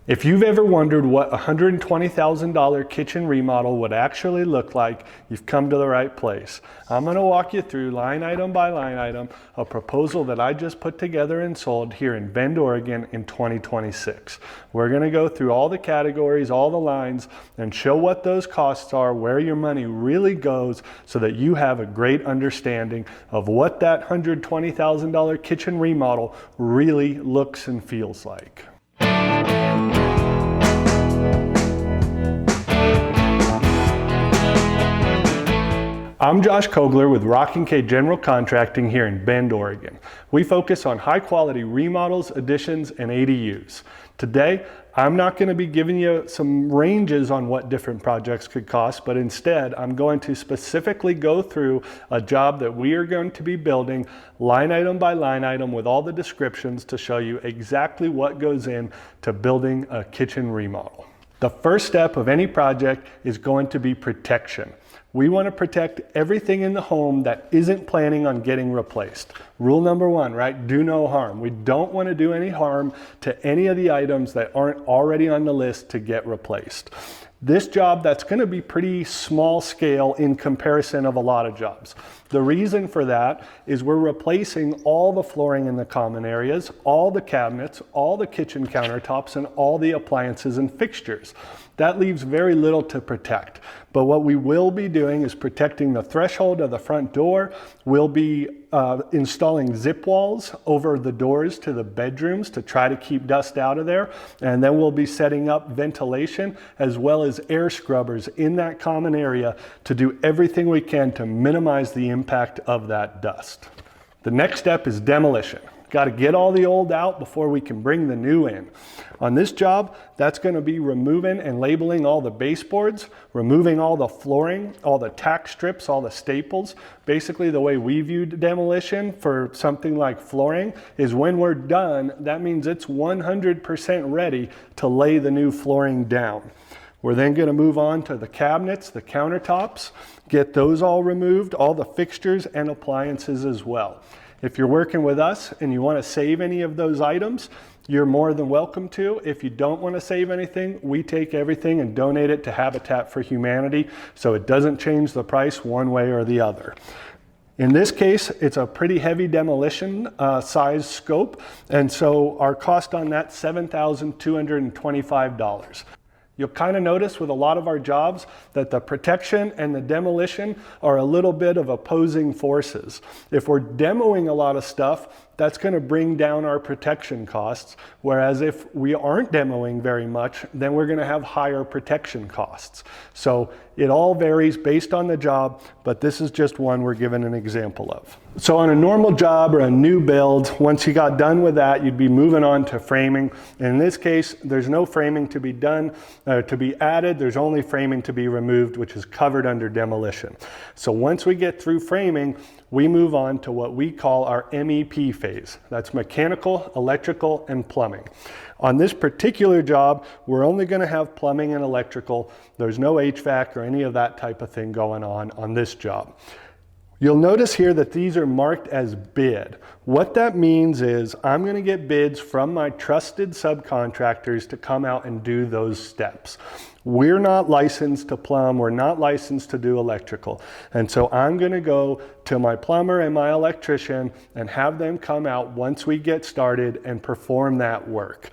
If you've ever wondered what a $120,000 kitchen remodel would actually look like, you've come to the right place. I'm going to walk you through line item by line item a proposal that I just put together and sold here in Bend, Oregon in 2026. We're going to go through all the categories, all the lines, and show what those costs are, where your money really goes, so that you have a great understanding of what that $120,000 kitchen remodel really looks and feels like. I'm Josh Kogler with Rockin General Contracting here in Bend, Oregon. We focus on high quality remodels, additions, and ADUs. Today, I'm not going to be giving you some ranges on what different projects could cost, but instead I'm going to specifically go through a job that we are going to be building line item by line item with all the descriptions to show you exactly what goes into building a kitchen remodel. The first step of any project is going to be protection. We want to protect everything in the home that isn't planning on getting replaced. Rule number one, right? Do no harm. We don't want to do any harm to any of the items that aren't already on the list to get replaced. This job, that's going to be pretty small scale in comparison of a lot of jobs. The reason for that is we're replacing all the flooring in the common areas, all the cabinets, all the kitchen countertops, and all the appliances and fixtures. That leaves very little to protect. But what we will be doing is protecting the threshold of the front door. We'll be installing zip walls over the doors to the bedrooms to try to keep dust out of there. And then we'll be setting up ventilation as well as air scrubbers in that common area to do everything we can to minimize the impact of that dust. The next step is demolition. Got to get all the old out before we can bring the new in. On this job, that's going to be removing and labeling all the baseboards, removing all the flooring, all the tack strips, all the staples. Basically, the way we view demolition for something like flooring is when we're done, that means it's 100% ready to lay the new flooring down. We're then going to move on to the cabinets, the countertops, get those all removed, all the fixtures and appliances as well. If you're working with us and you want to save any of those items, you're more than welcome to. If you don't want to save anything, we take everything and donate it to Habitat for Humanity, so it doesn't change the price one way or the other. In this case, it's a pretty heavy demolition size scope, and so our cost on that, $7,225. You'll kind of notice with a lot of our jobs that the protection and the demolition are a little bit of opposing forces. If we're demoing a lot of stuff, that's going to bring down our protection costs, whereas if we aren't demoing very much, then we're going to have higher protection costs. So it all varies based on the job, but this is just one we're given an example of. So on a normal job or a new build, once you got done with that, you'd be moving on to framing. In this case, there's no framing to be done, to be added. There's only framing to be removed, which is covered under demolition. So once we get through framing, we move on to what we call our MEP phase. That's mechanical, electrical, and plumbing. On this particular job, we're only going to have plumbing and electrical. There's no HVAC or any of that type of thing going on this job. You'll notice here that these are marked as bid. What that means is I'm going to get bids from my trusted subcontractors to come out and do those steps. We're not licensed to plumb, we're not licensed to do electrical. And so I'm going to go to my plumber and my electrician and have them come out once we get started and perform that work.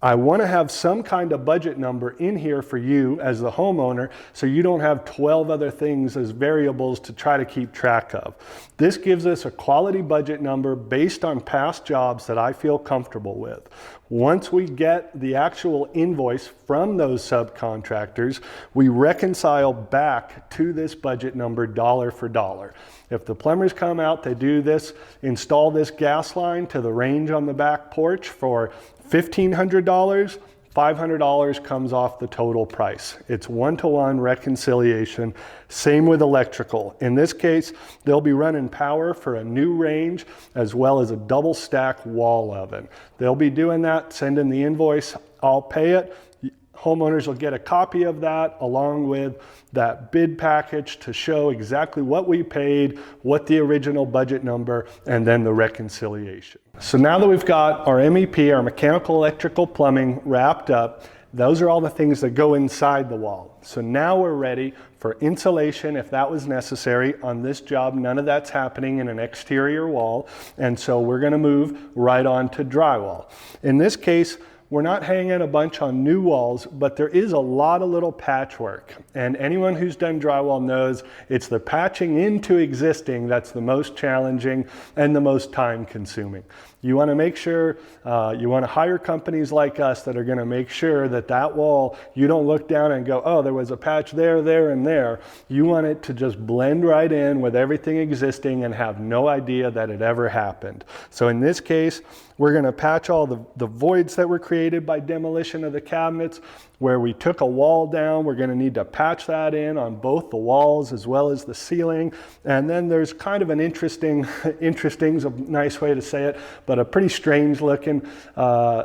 I want to have some kind of budget number in here for you as the homeowner so you don't have 12 other things as variables to try to keep track of. This gives us a quality budget number based on past jobs that I feel comfortable with. Once we get the actual invoice from those subcontractors, we reconcile back to this budget number dollar for dollar. If the plumbers come out, they do this, install this gas line to the range on the back porch for $1,500, $500 comes off the total price. It's one-to-one reconciliation. Same with electrical. In this case, they'll be running power for a new range as well as a double stack wall oven. They'll be doing that, sending the invoice, I'll pay it. Homeowners will get a copy of that along with that bid package to show exactly what we paid, what the original budget number, and then the reconciliation. So now that we've got our MEP, our mechanical, electrical, plumbing wrapped up, those are all the things that go inside the wall. So now we're ready for insulation if that was necessary. On this job, none of that's happening in an exterior wall, and so we're going to move right on to drywall. In this case, we're not hanging a bunch on new walls, but there is a lot of little patchwork. And anyone who's done drywall knows it's the patching into existing that's the most challenging and the most time consuming. You want to make sure, you want to hire companies like us that are going to make sure that that wall, you don't look down and go, oh, there was a patch there, there, and there. You want it to just blend right in with everything existing and have no idea that it ever happened. So in this case, we're going to patch all the voids that were created by demolition of the cabinets. Where we took a wall down, we're going to need to patch that in on both the walls as well as the ceiling. And then there's kind of an interesting's a nice way to say it, but a pretty strange looking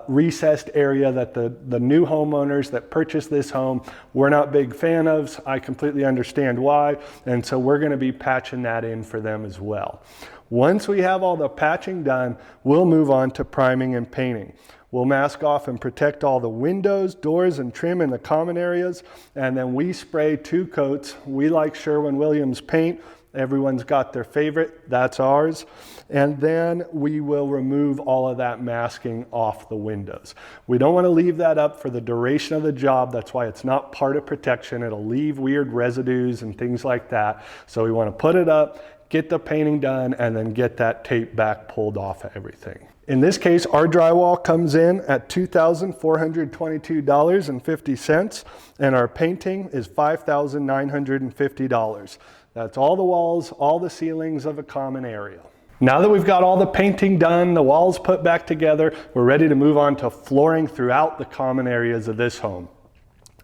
recessed area that the new homeowners that purchased this home were not big fan of. I completely understand why. And so we're going to be patching that in for them as well. Once we have all the patching done, we'll move on to priming and painting. We'll mask off and protect all the windows, doors, and trim in the common areas, and then we spray 2 coats. We like Sherwin-Williams paint. Everyone's got their favorite, that's ours. And then we will remove all of that masking off the windows. We don't want to leave that up for the duration of the job. That's why it's not part of protection. It'll leave weird residues and things like that. So we want to put it up, get the painting done, and then get that tape back pulled off of everything. In this case, our drywall comes in at $2,422.50, and our painting is $5,950. That's all the walls, all the ceilings of a common area. Now that we've got all the painting done, the walls put back together, we're ready to move on to flooring throughout the common areas of this home.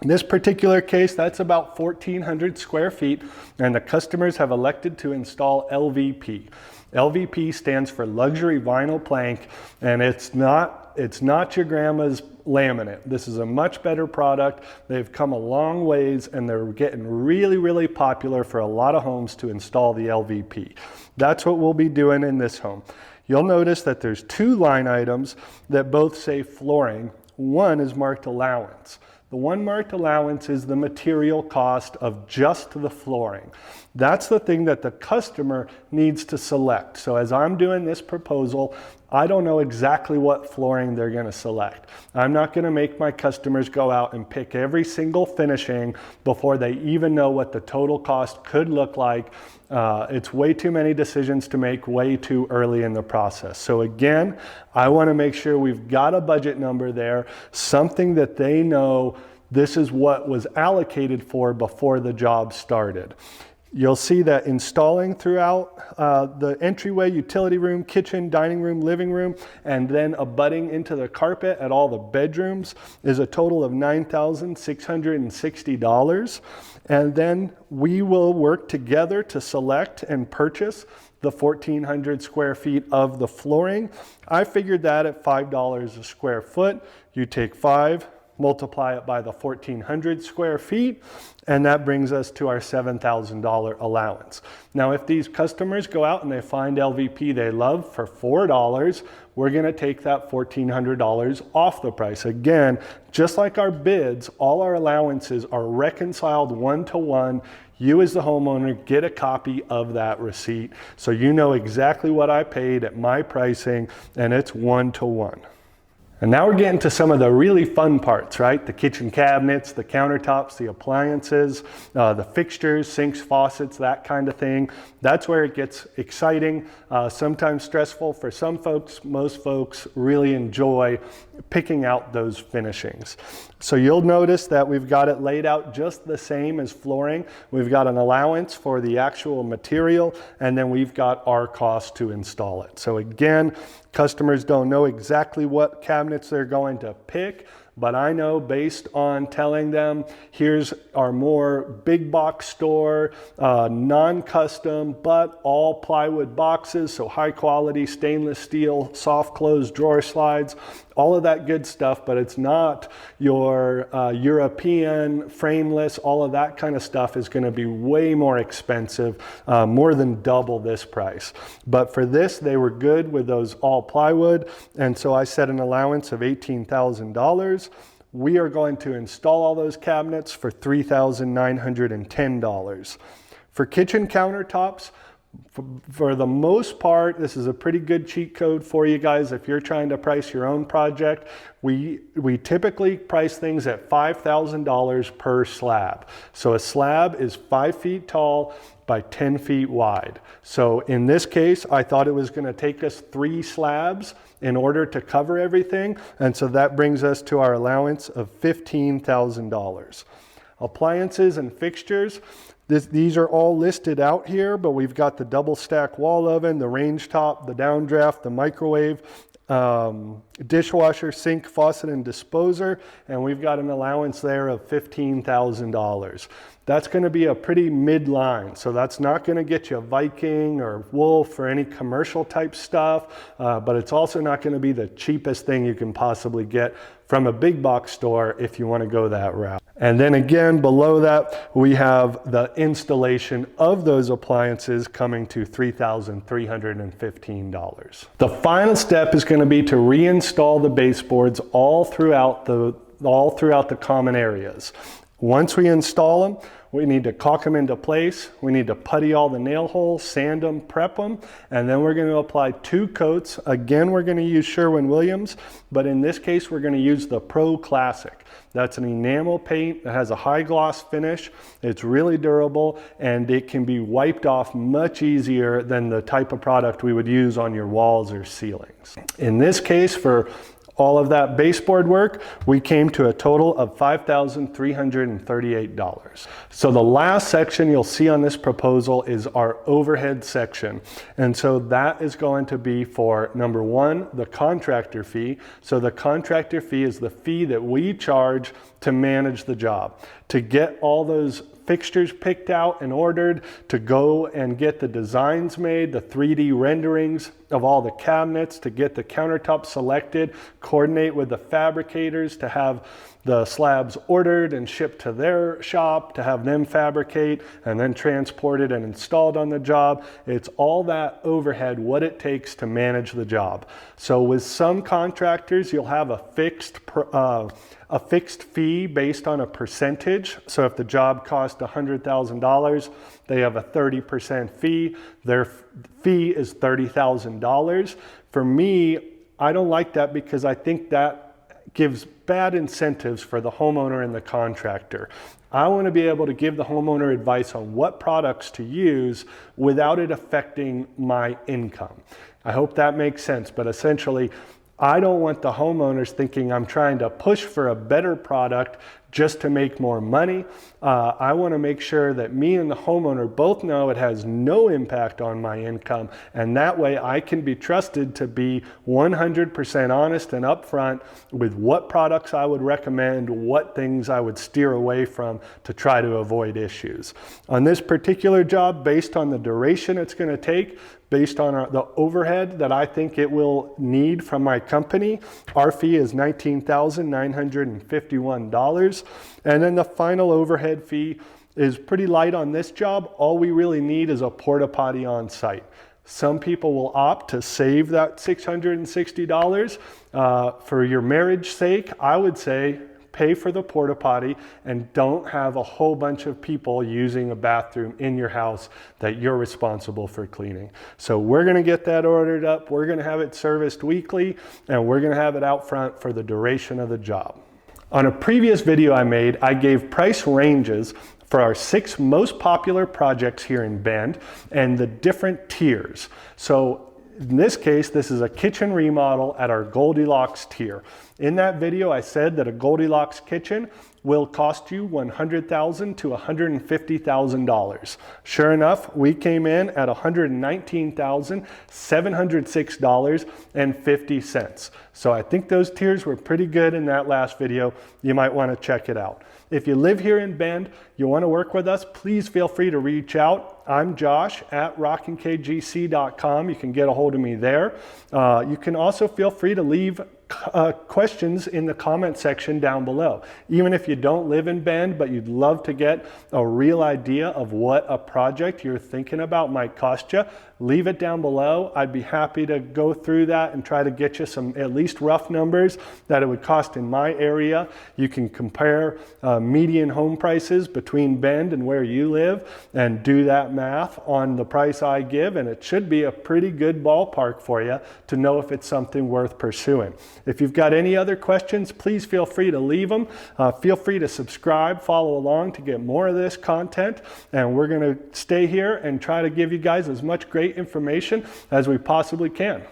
In this particular case, that's about 1,400 square feet, and the customers have elected to install LVP. LVP stands for luxury vinyl plank, and it's not your grandma's laminate. This is a much better product. They've come a long ways, and they're getting really, really popular for a lot of homes to install the LVP. That's what we'll be doing in this home. You'll notice that there's 2 line items that both say flooring. One is marked allowance. The one marked allowance is the material cost of just the flooring. That's the thing that the customer needs to select. So as I'm doing this proposal, I don't know exactly what flooring they're going to select. I'm not going to make my customers go out and pick every single finishing before they even know what the total cost could look like. It's way too many decisions to make way too early in the process. So again, I want to make sure we've got a budget number there, something that they know this is what was allocated for before the job started. You'll see that installing throughout the entryway, utility room, kitchen, dining room, living room, and then abutting into the carpet at all the bedrooms is a total of $9,660. And then we will work together to select and purchase the 1,400 square feet of the flooring. I figured that at $5 a square foot. You take 5, multiply it by the 1,400 square feet, and that brings us to our $7,000 allowance. Now, if these customers go out and they find LVP they love for $4, we're going to take that $1,400 off the price. Again, just like our bids, all our allowances are reconciled one-to-one. You as the homeowner get a copy of that receipt, so you know exactly what I paid at my pricing, and it's one-to-one. And now we're getting to some of the really fun parts, right? The kitchen cabinets, the countertops, the appliances, the fixtures, sinks, faucets, that kind of thing. That's where it gets exciting, sometimes stressful for some folks. Most folks really enjoy picking out those finishings. So you'll notice that we've got it laid out just the same as flooring. We've got an allowance for the actual material, and then we've got our cost to install it. So again, customers don't know exactly what cabinets they're going to pick, but I know based on telling them, here's our more big box store, non-custom, but all plywood boxes, so high quality stainless steel, soft close drawer slides, all of that good stuff, but it's not your European frameless. All of that kind of stuff is going to be way more expensive, more than double this price. But for this, they were good with those all plywood, and so I set an allowance of $18,000. We are going to install all those cabinets for $3,910. For kitchen countertops, for the most part, this is a pretty good cheat code for you guys. If you're trying to price your own project, we typically price things at $5,000 per slab. So a slab is 5 feet tall by 10 feet wide. So in this case, I thought it was going to take us 3 slabs in order to cover everything. And so that brings us to our allowance of $15,000. Appliances and fixtures. These are all listed out here, but we've got the double stack wall oven, the range top, the downdraft, the microwave, dishwasher, sink, faucet, and disposer, and we've got an allowance there of $15,000. That's going to be a pretty mid-line, so that's not going to get you a Viking or Wolf or any commercial type stuff, but it's also not going to be the cheapest thing you can possibly get from a big box store if you want to go that route. And then again, below that, we have the installation of those appliances coming to $3,315. The final step is going to be to reinstall the baseboards all throughout the common areas. Once we install them, we need to caulk them into place. We need to putty all the nail holes, sand them, prep them, and then we're going to apply 2 coats. Again, we're going to use Sherwin-Williams, but in this case, we're going to use the Pro Classic. That's an enamel paint that has a high gloss finish. It's really durable, and it can be wiped off much easier than the type of product we would use on your walls or ceilings. In this case, for all of that baseboard work, we came to a total of $5,338. So the last section you'll see on this proposal is our overhead section. And so that is going to be for, number 1, the contractor fee. So the contractor fee is the fee that we charge to manage the job, to get all those fixtures picked out and ordered, to go and get the designs made, the 3D renderings of all the cabinets, to get the countertops selected, coordinate with the fabricators to have the slabs ordered and shipped to their shop, to have them fabricate and then transported and installed on the job. It's all that overhead, what it takes to manage the job. So with some contractors, you'll have a fixed fee based on a percentage. So if the job cost $100,000, they have a 30% fee. Their fee is $30,000. For me, I don't like that because I think that gives bad incentives for the homeowner and the contractor. I want to be able to give the homeowner advice on what products to use without it affecting my income. I hope that makes sense, but essentially, I don't want the homeowners thinking I'm trying to push for a better product just to make more money. I want to make sure that me and the homeowner both know it has no impact on my income, and that way I can be trusted to be 100% honest and upfront with what products I would recommend, what things I would steer away from to try to avoid issues. On this particular job, based on the duration it's going to take, based on the overhead that I think it will need from my company, our fee is $19,951. And then the final overhead fee is pretty light on this job. All we really need is a porta potty on site. Some people will opt to save that $660. For your marriage sake, I would say pay for the porta potty and don't have a whole bunch of people using a bathroom in your house that you're responsible for cleaning. So we're going to get that ordered up. We're going to have it serviced weekly, and we're going to have it out front for the duration of the job. On a previous video I made, I gave price ranges for our 6 most popular projects here in Bend and the different tiers. So in this case, this is a kitchen remodel at our Goldilocks tier. In that video, I said that a Goldilocks kitchen will cost you $100,000 to $150,000. Sure enough, we came in at $119,706.50. So I think those tiers were pretty good in that last video. You might want to check it out. If you live here in Bend, you want to work with us, please feel free to reach out. I'm Josh at rockinkgc.com. You can get a hold of me there. You can also feel free to leave questions in the comment section down below. Even if you don't live in Bend, but you'd love to get a real idea of what a project you're thinking about might cost you, leave it down below. I'd be happy to go through that and try to get you some at least rough numbers that it would cost in my area. You can compare median home prices between Bend and where you live and do that math on the price I give, and it should be a pretty good ballpark for you to know if it's something worth pursuing. If you've got any other questions, please feel free to leave them. Feel free to subscribe, follow along to get more of this content, and we're going to stay here and try to give you guys as much great information as we possibly can.